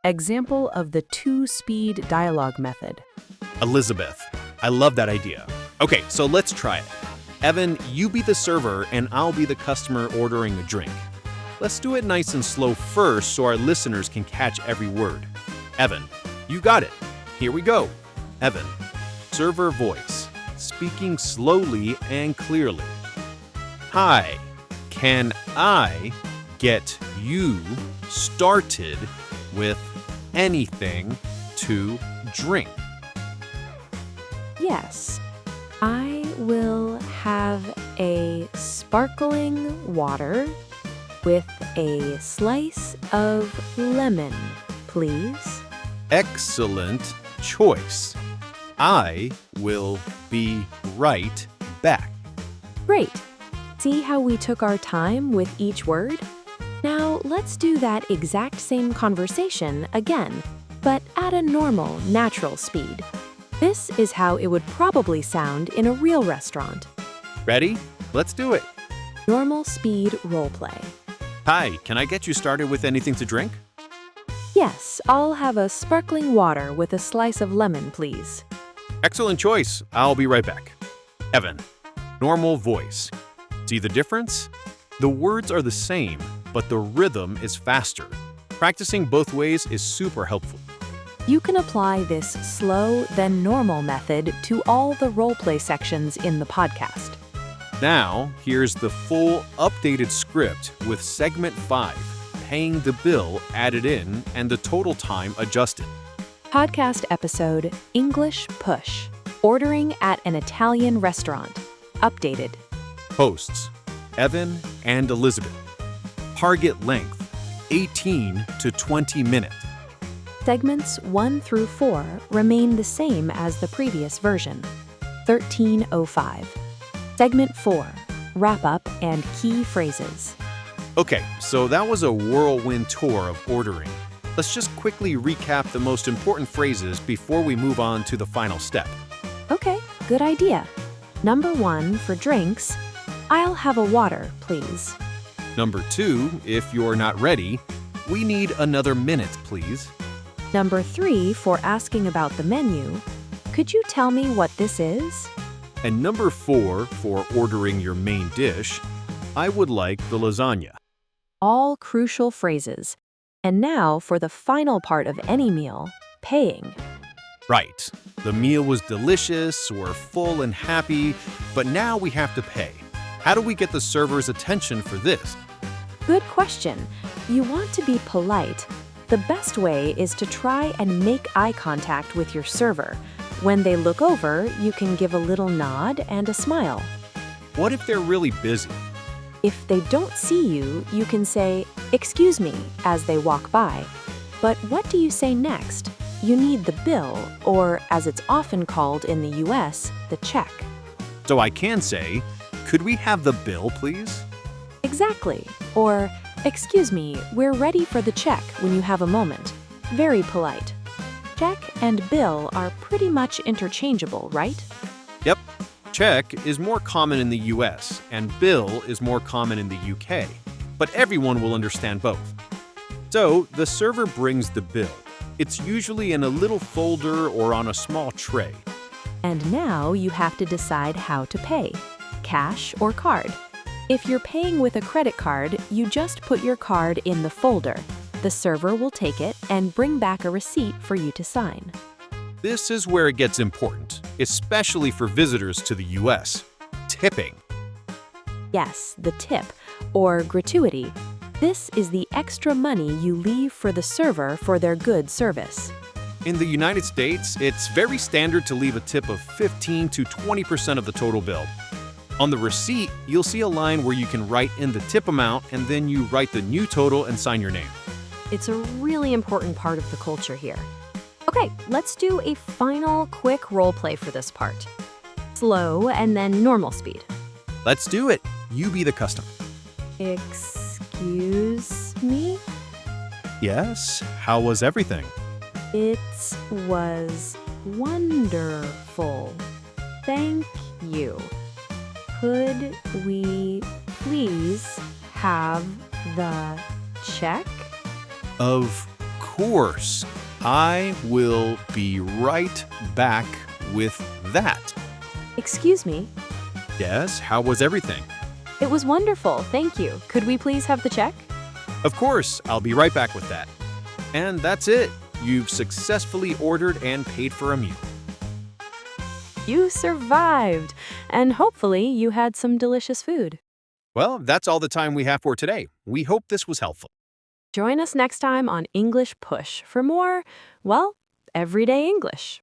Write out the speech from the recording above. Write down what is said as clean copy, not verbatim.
Example of the two-speed dialogue method. Elizabeth, I love that idea. Okay, so let's try it. Evan, you be the server and I'll be the customer ordering a drink. Let's do it nice and slow first so our listeners can catch every word. Evan, you got it. Here we go. Evan, server voice, speaking slowly and clearly. Hi, can I get you started with anything to drink? Yes, I will have a sparkling water with a slice of lemon, please. Excellent choice. I will be right back. Great. See how we took our time with each word? Now let's do that exact same conversation again, but at a normal, natural speed. This is how it would probably sound in a real restaurant. Ready? Let's do it. Normal speed roleplay. Hi, can I get you started with anything to drink? Yes, I'll have a sparkling water with a slice of lemon, please. Excellent choice. I'll be right back. Evan, normal voice. See the difference? The words are the same, but the rhythm is faster. Practicing both ways is super helpful. You can apply this slow, then normal method to all the roleplay sections in the podcast. Now, here's the full updated script with segment 5, paying the bill added in and the total time adjusted. Podcast episode English Push, ordering at an Italian restaurant, updated. Hosts, Evan and Elizabeth. Target length, 18 to 20 minutes. Segments 1 through 4 remain the same as the previous version. 13:05. Segment 4, wrap up and key phrases. Okay, so that was a whirlwind tour of ordering. Let's just quickly recap the most important phrases before we move on to the final step. Okay, good idea. Number 1 for drinks, I'll have a water, please. Number 2, if you're not ready, we need another minute, please. Number 3 for asking about the menu, could you tell me what this is? And number 4 for ordering your main dish, I would like the lasagna. All crucial phrases. And now for the final part of any meal, paying. Right. The meal was delicious, we're full and happy, but now we have to pay. How do we get the server's attention for this? Good question. You want to be polite. The best way is to try and make eye contact with your server. When they look over, you can give a little nod and a smile. What if they're really busy? If they don't see you, you can say, "Excuse me," as they walk by. But what do you say next? You need the bill, or as it's often called in the US, the check. So I can say, could we have the bill, please? Exactly. Or, "Excuse me, we're ready for the check when you have a moment." Very polite. Check and bill are pretty much interchangeable, right? Yep. Check is more common in the US, and bill is more common in the UK, but everyone will understand both. So the server brings the bill. It's usually in a little folder or on a small tray. And now you have to decide how to pay, cash or card. If you're paying with a credit card, you just put your card in the folder. The server will take it and bring back a receipt for you to sign. This is where it gets important, especially for visitors to the US. Tipping. Yes, the tip, or gratuity. This is the extra money you leave for the server for their good service. In the United States, it's very standard to leave a tip of 15 to 20% of the total bill. On the receipt, you'll see a line where you can write in the tip amount and then you write the new total and sign your name. It's a really important part of the culture here. Okay, let's do a final quick role play for this part. Slow and then normal speed. Let's do it. You be the customer. Excuse me? Yes, how was everything? It was wonderful. Thank you. Could we please have the check? Of course. I will be right back with that. Excuse me. Yes, how was everything? It was wonderful, thank you. Could we please have the check? Of course, I'll be right back with that. And that's it. You've successfully ordered and paid for a meal. You survived, and hopefully you had some delicious food. Well, that's all the time we have for today. We hope this was helpful. Join us next time on English Push for more, well, everyday English.